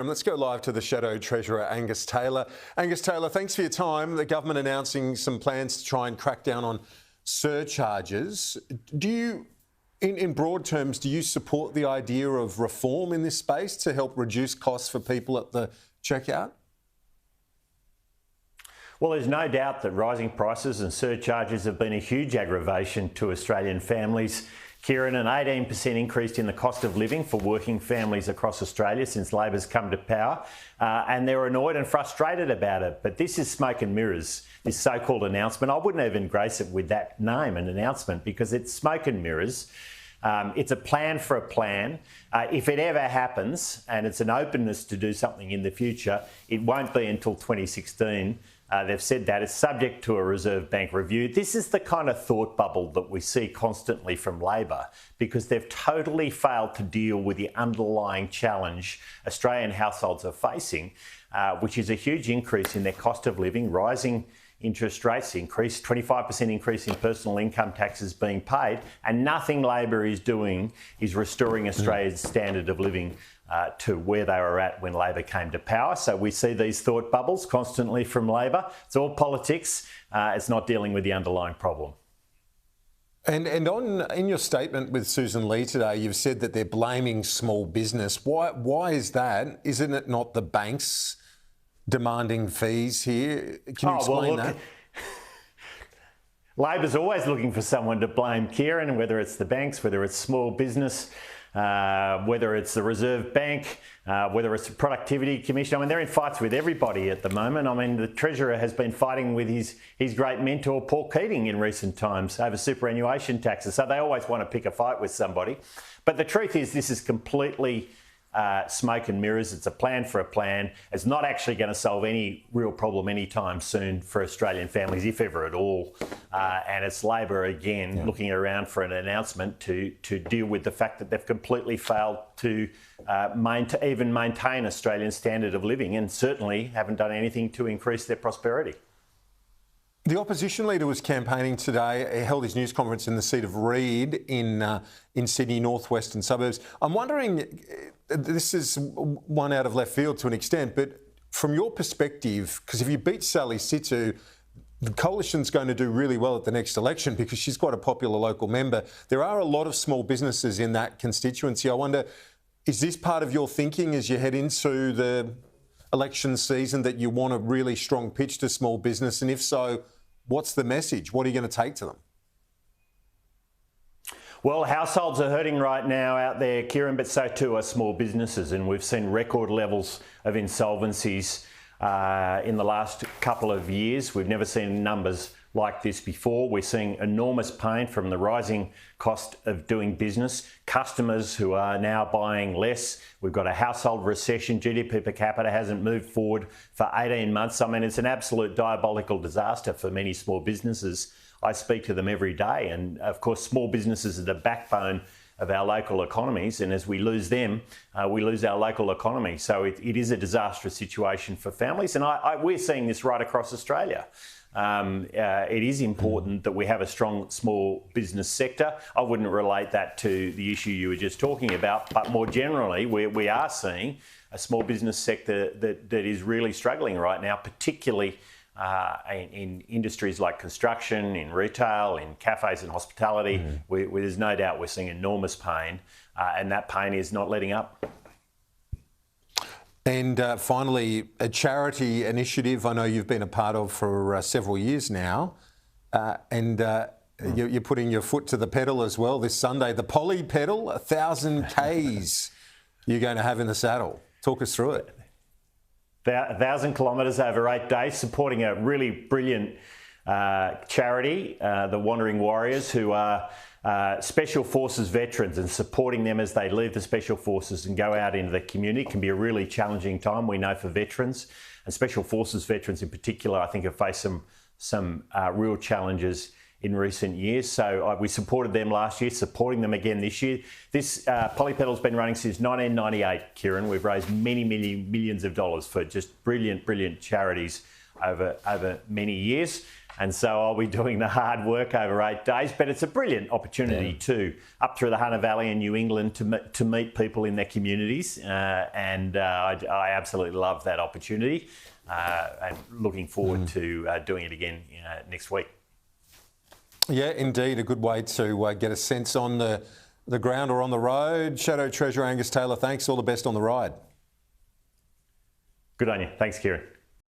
And let's go live to the Shadow Treasurer Angus Taylor. Angus Taylor, thanks for your time. The government announcing some plans to try and crack down on surcharges. Do you, in broad terms, do you support the idea of reform in this space to help reduce costs for people at the checkout? Well, there's no doubt that rising prices and surcharges have been a huge aggravation to Australian families. Kieran, an 18% increase in the cost of living for working families across Australia since Labor's come to power, and they're annoyed and frustrated about it. But this is smoke and mirrors, this so-called announcement. I wouldn't even grace it with that name, an announcement, because it's smoke and mirrors. It's a plan for a plan. If it ever happens, and it's an openness to do something in the future, it won't be until 2016. They've said that it's subject to a Reserve Bank review. This is the kind of thought bubble that we see constantly from Labor, because they've totally failed to deal with the underlying challenge Australian households are facing, which is a huge increase in their cost of living, rising interest rates, 25% increase in personal income taxes being paid, and nothing Labor is doing is restoring Australia's standard of living to where they were at when Labor came to power. So we see these thought bubbles constantly from Labor. It's all politics. It's not dealing with the underlying problem. And in your statement with Susan Lee today, you've said that they're blaming small business. Why is that? Isn't it not the banks demanding fees here? Can you explain that? Labor's always looking for someone to blame, Kieran, whether it's the banks, whether it's small business, whether it's the Reserve Bank, whether it's the Productivity Commission. I mean, they're in fights with everybody at the moment. I mean, the Treasurer has been fighting with his great mentor, Paul Keating, in recent times over superannuation taxes. So they always want to pick a fight with somebody. But the truth is, this is completely smoke and mirrors. It's a plan for a plan. It's not actually going to solve any real problem anytime soon for Australian families, if ever at all. And it's Labor again looking around for an announcement to deal with the fact that they've completely failed to even maintain Australian standard of living, and certainly haven't done anything to increase their prosperity. The opposition leader was campaigning today. He held his news conference in the seat of Reid in Sydney northwestern suburbs. I'm wondering, this is one out of left field to an extent, but from your perspective, because if you beat Sally Situ, the coalition's going to do really well at the next election because she's quite a popular local member. There are a lot of small businesses in that constituency. I wonder, is this part of your thinking as you head into the election season, that you want a really strong pitch to small business? And if so, what's the message? What are you going to take to them? Well, households are hurting right now out there, Kieran, but so too are small businesses. And we've seen record levels of insolvencies in the last couple of years. We've never seen numbers like this before. We're seeing enormous pain from the rising cost of doing business, customers who are now buying less. We've got a household recession. GDP per capita hasn't moved forward for 18 months. I mean, it's an absolute diabolical disaster for many small businesses. I speak to them every day. And of course, small businesses are the backbone of our local economies. And as we lose them, we lose our local economy. So it is a disastrous situation for families. And we're seeing this right across Australia. It is important that we have a strong small business sector. I wouldn't relate that to the issue you were just talking about, but more generally, we are seeing a small business sector that is really struggling right now, particularly in industries like construction, in retail, in cafes and hospitality. There's no doubt we're seeing enormous pain, and that pain is not letting up. And finally, a charity initiative I know you've been a part of for several years now, and you're putting your foot to the pedal as well this Sunday. The Poly Pedal, 1,000 Ks you're going to have in the saddle. Talk us through it. 1,000 kilometres over 8 days, supporting a really brilliant charity, the Wandering Warriors, who are Special Forces veterans, and supporting them as they leave the Special Forces and go out into the community can be a really challenging time, we know, for veterans. And Special Forces veterans in particular, I think, have faced some real challenges in recent years. So we supported them last year, supporting them again this year. This Poly Pedal's been running since 1998, Kieran. We've raised many millions of dollars for just brilliant charities over many years. And so I'll be doing the hard work over 8 days. But it's a brilliant opportunity too, up through the Hunter Valley in New England to meet people in their communities. And I absolutely love that opportunity and looking forward to doing it again next week. Yeah, indeed. A good way to get a sense on the ground or on the road. Shadow Treasurer Angus Taylor, thanks. All the best on the ride. Good on you. Thanks, Kieran.